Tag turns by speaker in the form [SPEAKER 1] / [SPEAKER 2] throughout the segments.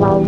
[SPEAKER 1] All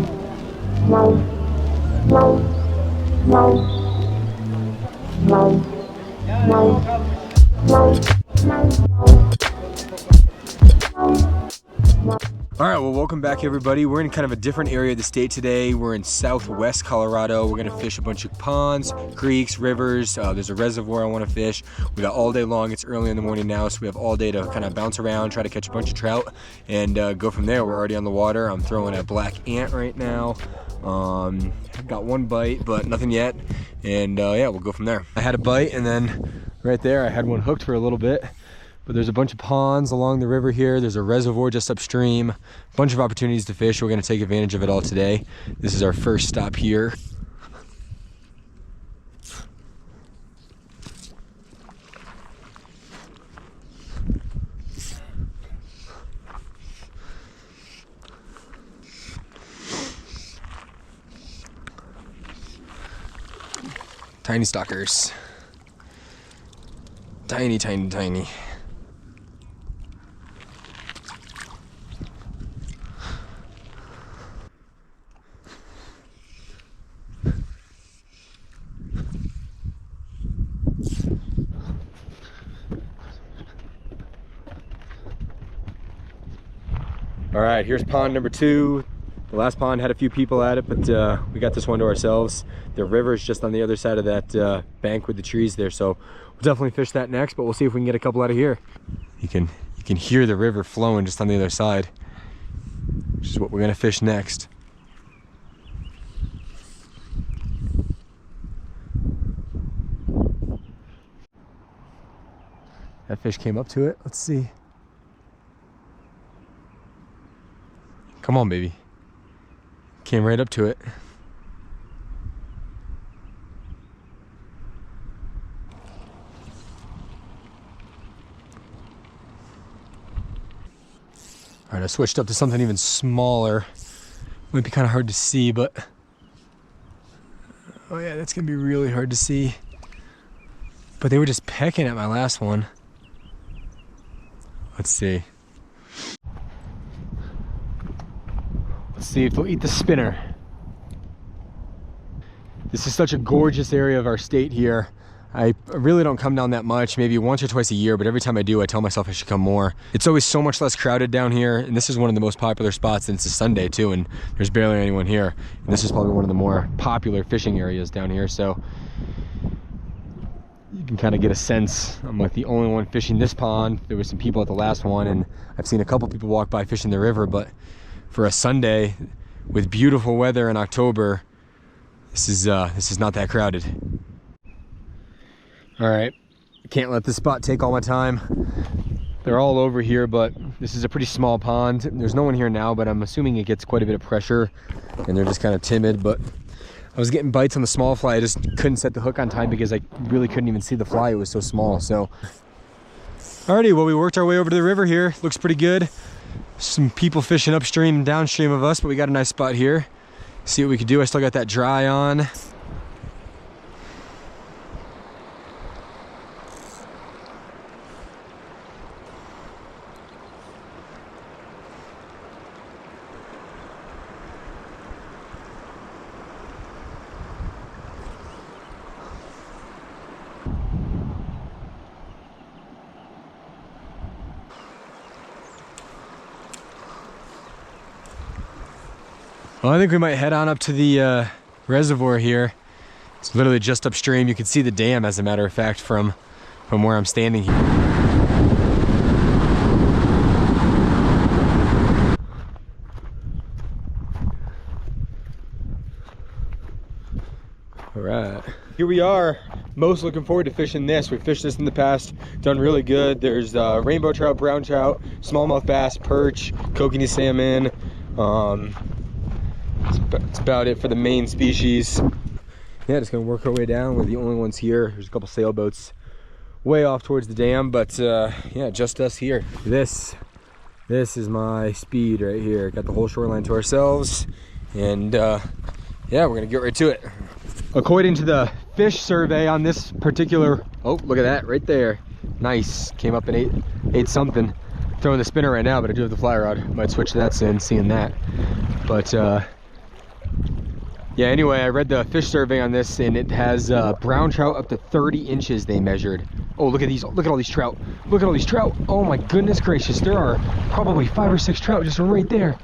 [SPEAKER 1] right, well, welcome back, everybody. We're in kind of a different area of the state today. We're in Southwest Colorado. We're gonna fish a bunch of ponds, creeks, rivers. There's a reservoir I wanna fish. We got all day long. It's early in the morning now, so we have all day to kind of bounce around, try to catch a bunch of trout, and go from there. We're already on the water. I'm throwing a black ant right now. Got one bite, but nothing yet. And yeah, we'll go from there. I had a bite, and then right there, I had one hooked for a little bit. But there's a bunch of ponds along the river here. There's a reservoir just upstream. A bunch of opportunities to fish. We're gonna take advantage of it all today. This is our first stop here. Tiny stalkers. Tiny, tiny, tiny. All right, here's pond number 2. The last pond had a few people at it, but we got this one to ourselves. The river is just on the other side of that bank with the trees there, so we'll definitely fish that next, but we'll see if we can get a couple out of here. You can hear the river flowing just on the other side, which is what we're gonna fish next. That fish came up to it. Let's see. Come on, baby. Came right up to it. All right, I switched up to something even smaller. Might be kind of hard to see, but oh yeah, that's gonna be really hard to see. But they were just pecking at my last one. Let's see. Let's see if they'll eat the spinner. This is such a gorgeous area of our state here. I really don't come down that much, maybe once or twice a year, but every time I do, I tell myself I should come more. It's always so much less crowded down here, and this is one of the most popular spots, and it's a Sunday too, and there's barely anyone here. And this is probably one of the more popular fishing areas down here, so you can kind of get a sense. I'm like the only one fishing this pond. There were some people at the last one, and I've seen a couple people walk by fishing the river, but for a Sunday with beautiful weather in October, this is not that crowded. All right, can't let this spot take all my time. They're all over here, but this is a pretty small pond. There's no one here now, but I'm assuming it gets quite a bit of pressure, and they're just kind of timid. But I was getting bites on the small fly. I just couldn't set the hook on time because I really couldn't even see the fly. It was so small. So, alrighty, well, we worked our way over to the river here. Looks pretty good. Some people fishing upstream and downstream of us, but we got a nice spot here. See what we could do. I still got that dry on. Well, I think we might head on up to the reservoir here. It's literally just upstream. You can see the dam, as a matter of fact, from where I'm standing here. All right, here we are. Most looking forward to fishing this. We've fished this in the past, done really good. There's rainbow trout, brown trout, smallmouth bass, perch, kokanee salmon. That's about it for the main species. Yeah, just gonna work our way down. We're the only ones here. There's a couple sailboats way off towards the dam, but yeah, just us here. This is my speed right here. Got the whole shoreline to ourselves, and yeah, we're gonna get right to it. According to the fish survey on this particular, oh, look at that right there. Nice, came up and ate something. Throwing the spinner right now, but I do have the fly rod. Might switch to that soon, seeing that. But Yeah, anyway, I read the fish survey on this, and it has brown trout up to 30 inches they measured. Oh, look at these. Look at all these trout. Look at all these trout. Oh my goodness gracious. There are probably 5 or 6 trout just right there.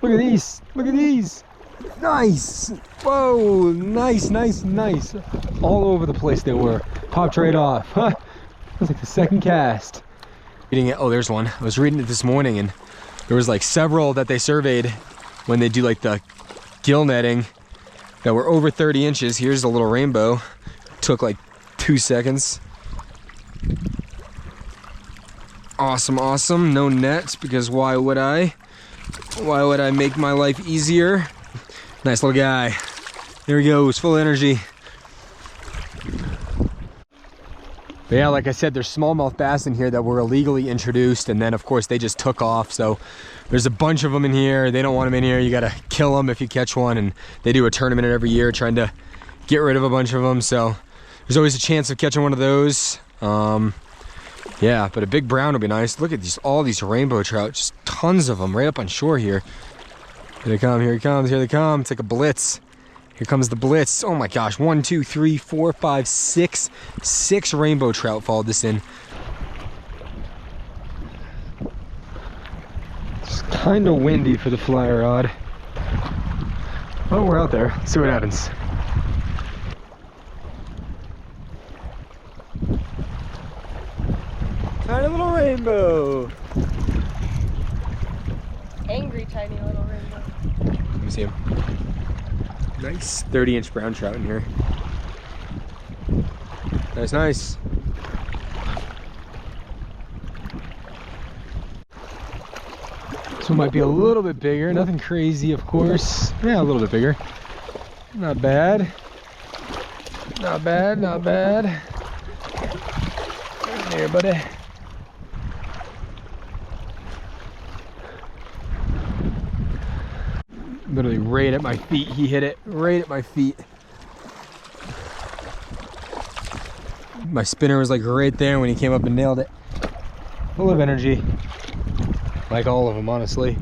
[SPEAKER 1] Look at these. Look at these. Nice. Whoa, nice, nice, nice. All over the place they were. Popped right off. Huh? That was like the second cast. Reading it. Oh, there's one. I was reading it this morning, and there was like several that they surveyed when they do like the gill netting that were over 30 inches. Here's a little rainbow. Took like 2 seconds. Awesome, awesome. No nets, because why would I? Why would I make my life easier? Nice little guy. There he goes, full of energy. But yeah, like I said, there's smallmouth bass in here that were illegally introduced, and then of course they just took off. So there's a bunch of them in here. They don't want them in here. You gotta kill them if you catch one, and they do a tournament every year trying to get rid of a bunch of them. So there's always a chance of catching one of those. Yeah, but a big brown would be nice. Look at these, all these rainbow trout, just tons of them right up on shore here. Here they come, here he comes, here they come. It's like a blitz. Here comes the blitz. Oh my gosh, 1, 2, 3, 4, 5, 6. 6 rainbow trout followed this in. It's kind of windy for the fly rod. Oh, we're out there. Let's see what happens. Tiny little rainbow.
[SPEAKER 2] Angry tiny little rainbow.
[SPEAKER 1] Let me see him. Nice 30-inch brown trout in here. Nice, nice. This one might be a little bit bigger. Nothing crazy, of course. Yeah, a little bit bigger. Not bad. Not bad, not bad. Come here, buddy. Literally right at my feet. He hit it right at my feet. My spinner was like right there when he came up and nailed it. Full of energy. Like all of them, honestly.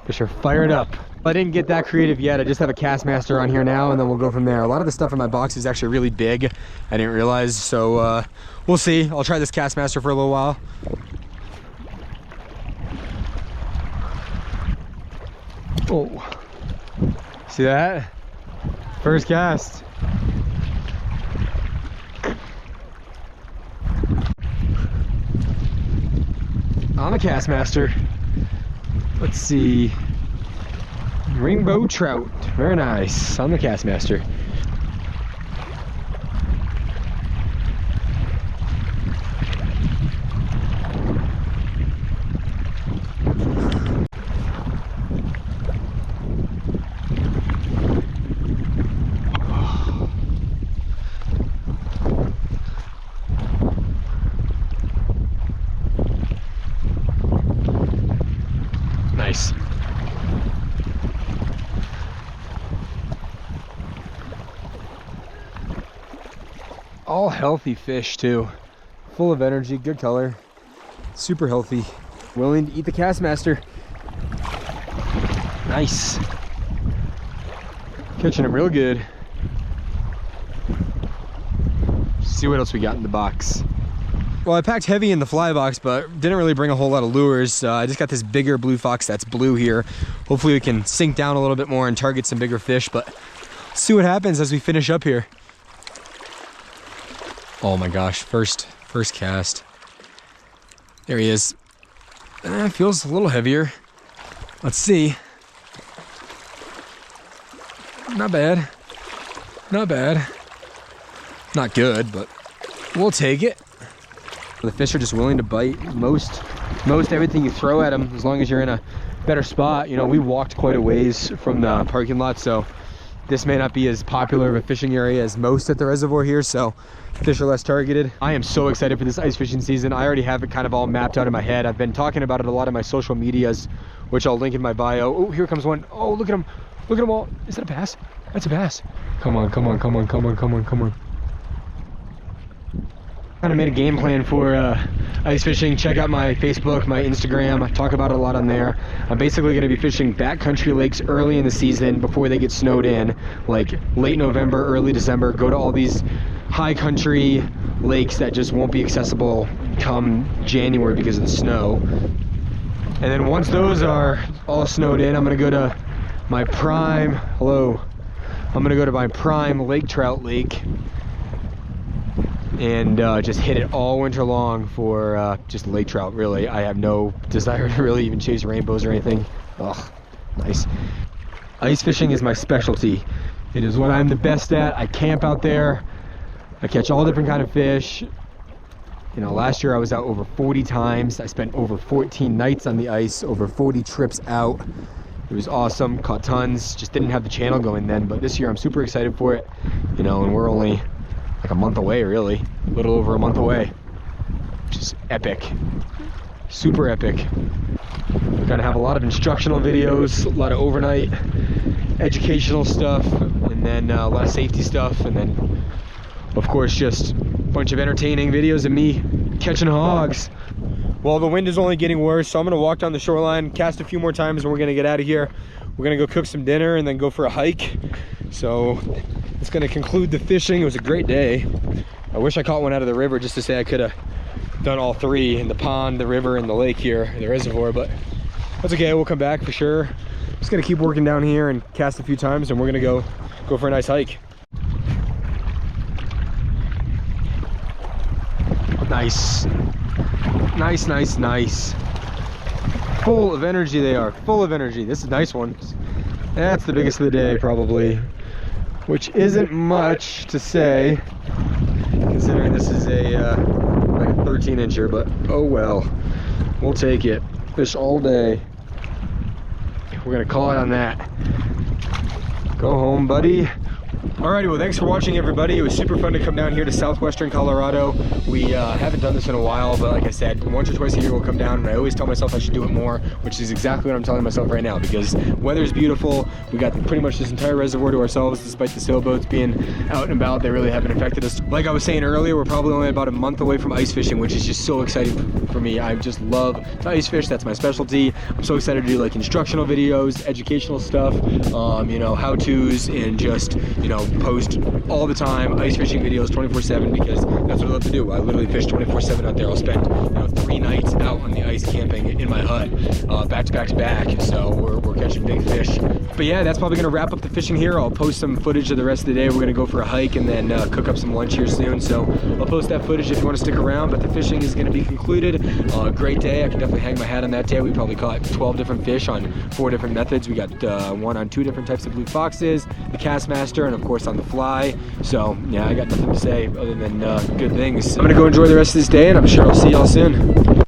[SPEAKER 1] Fish are fired up. I didn't get that creative yet. I just have a Castmaster on here now, and then we'll go from there. A lot of the stuff in my box is actually really big. I didn't realize, so we'll see. I'll try this Castmaster for a little while. Oh, see that? First cast. On the Castmaster. Let's see. Rainbow trout. Very nice. On the Castmaster. Nice. All healthy fish too. Full of energy, good color, super healthy, willing to eat the Castmaster. Nice. Catching them real good. See what else we got in the box. Well, I packed heavy in the fly box, but didn't really bring a whole lot of lures. I just got this bigger blue fox that's blue here. Hopefully we can sink down a little bit more and target some bigger fish, but see what happens as we finish up here. Oh my gosh, first cast. There he is. Feels a little heavier. Let's see. Not bad. Not bad. Not good, but we'll take it. The fish are just willing to bite most everything you throw at them, as long as you're in a better spot. You know, we walked quite a ways from the parking lot, so this may not be as popular of a fishing area as most at the reservoir here, so fish are less targeted. I am so excited for this ice fishing season. I already have it kind of all mapped out in my head. I've been talking about it a lot on my social medias, which I'll link in my bio. Oh, here comes one. Oh, look at him. Look at them all. Is that a bass? That's a bass. Come on, come on, come on, come on, come on, come on. Kind of made a game plan for ice fishing. Check out my Facebook, my Instagram. I talk about it a lot on there. I'm basically going to be fishing backcountry lakes early in the season before they get snowed in, like late November, early December. Go to all these high country lakes that just won't be accessible come January because of the snow. And then once those are all snowed in, I'm going to go to my prime, I'm going to go to my prime lake trout lake and just hit it all winter long for just lake trout. Really, I have no desire to really even chase rainbows or anything. Ugh, nice. Ice fishing is my specialty. It is what I'm the best at. I camp out there. I catch all different kind of fish. You know, last year I was out over 40 times. I spent over 14 nights on the ice, over 40 trips out. It was awesome, caught tons. Just didn't have the channel going then, but this year I'm super excited for it. You know, and we're only like a month away, really. A little over a month away. Just epic. Super epic. We're gonna have a lot of instructional videos, a lot of overnight educational stuff, and then a lot of safety stuff, and then of course just a bunch of entertaining videos of me catching hogs. Well, the wind is only getting worse, so I'm gonna walk down the shoreline, cast a few more times, and we're gonna get out of here. We're gonna go cook some dinner and then go for a hike. So it's gonna conclude the fishing. It was a great day. I wish I caught one out of the river just to say I could have done all three in the pond, the river, and the lake here, the reservoir, but that's okay. We'll come back for sure. Just gonna keep working down here and cast a few times, and we're gonna go for a nice hike. Nice. Nice, nice, nice. Full of energy they are, full of energy. This is a nice one. That's the biggest of the day probably, which isn't much to say considering this is a like a 13-incher, but oh well, we'll take it. Fish all day. We're gonna call it on that. Go home, buddy. Alrighty, well, thanks for watching, everybody. It was super fun to come down here to Southwestern Colorado. We haven't done this in a while, but like I said, once or twice a year we'll come down, and I always tell myself I should do it more, which is exactly what I'm telling myself right now, because weather's beautiful. We got pretty much this entire reservoir to ourselves, despite the sailboats being out and about. They really haven't affected us. Like I was saying earlier, we're probably only about a month away from ice fishing, which is just so exciting for me. I just love to ice fish. That's my specialty. I'm so excited to do like instructional videos, educational stuff, you know, how-tos, and just, you know, post all the time ice fishing videos 24/7, because that's what I love to do. I literally fish 24/7 out there. I'll spend, you know, 3 nights out on the ice camping in my hut, back to back to back. So we're catching big fish. But yeah, that's probably gonna wrap up the fishing here. I'll post some footage of the rest of the day. We're gonna go for a hike and then cook up some lunch here soon. So I'll post that footage if you want to stick around. But the fishing is gonna be concluded. Great day. I can definitely hang my hat on that day. We probably caught 12 different fish on 4 different methods. We got one on 2 different types of blue foxes, the Castmaster, and of course on the fly. So yeah, I got nothing to say other than good things. I'm gonna go enjoy the rest of this day, and I'm sure I'll see y'all soon.